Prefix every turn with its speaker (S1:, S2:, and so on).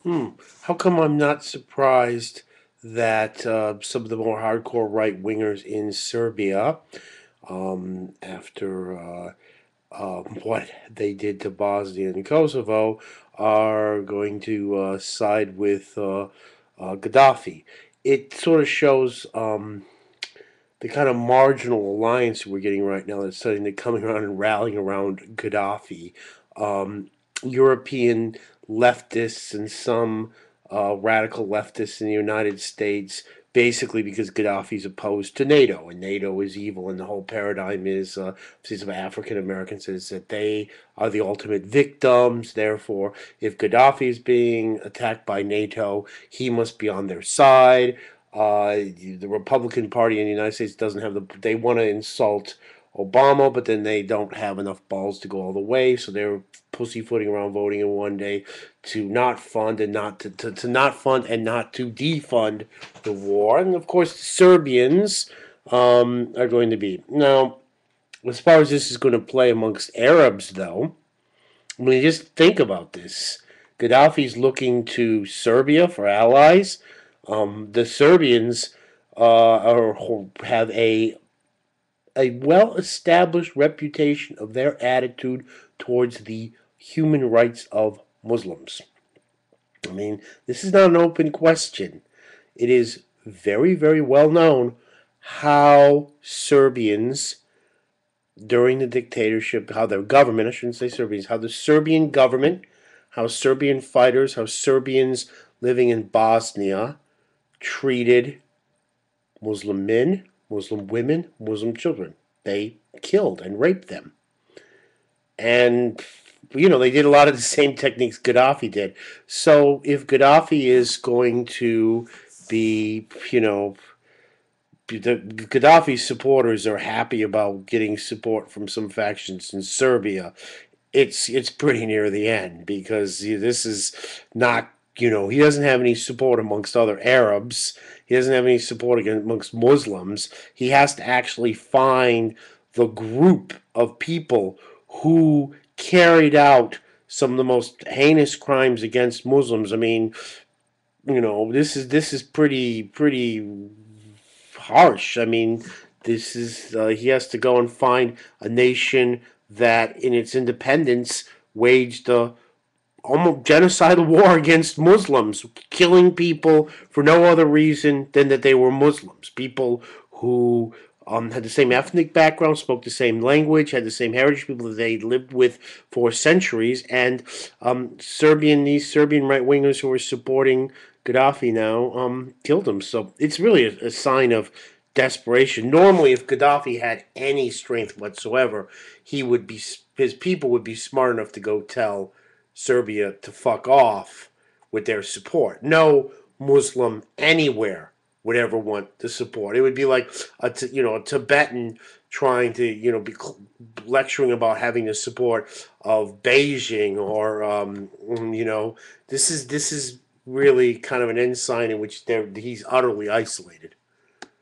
S1: How come I'm not surprised that some of the more hardcore right wingers in Serbia, after what they did to Bosnia and Kosovo, are going to side with Gaddafi? It sort of shows the kind of marginal alliance we're getting right now that's starting to coming around and rallying around Gaddafi. Um, European leftists and some radical leftists in the United States, basically because Gaddafi's opposed to NATO, and NATO is evil, and the whole paradigm is, of African Americans, is that they are the ultimate victims. Therefore, if Gaddafi is being attacked by NATO, he must be on their side. The Republican Party in the United States doesn't have the. They want to insult Obama, but then they don't have enough balls to go all the way, so they're pussyfooting around voting in one day to not fund and not to not fund and not to defund the war. And of course, the Serbians are going to be now. As far as this is going to play amongst Arabs, though, I mean, just think about this. Gaddafi's looking to Serbia for allies. The Serbians have a well established reputation of their attitude towards the human rights of Muslims. I mean, this is not an open question. It is very, very well known how Serbians during the dictatorship, how their government, I shouldn't say Serbians, how the Serbian government, how Serbian fighters, how Serbians living in Bosnia treated Muslim men, Muslim women, Muslim children. They killed and raped them. And, they did a lot of the same techniques Gaddafi did. So if Gaddafi is going to be, the Gaddafi supporters are happy about getting support from some factions in Serbia, it's pretty near the end because this is not, he doesn't have any support amongst other Arabs. He doesn't have any support amongst Muslims. He has to actually find the group of people who carried out some of the most heinous crimes against Muslims. I mean, this is pretty harsh. I mean, this is he has to go and find a nation that, in its independence, waged a almost genocidal war against Muslims, killing people for no other reason than that they were Muslims. People who had the same ethnic background, spoke the same language, had the same heritage, people that they lived with for centuries, and these Serbian right wingers who are supporting Gaddafi now killed him. So it's really a sign of desperation. Normally, if Gaddafi had any strength whatsoever, his people would be smart enough to go tell Serbia to fuck off with their support. No Muslim anywhere would ever want the support. It would be like a Tibetan trying to be lecturing about having the support of Beijing or this is really kind of an ensign in which he's utterly isolated.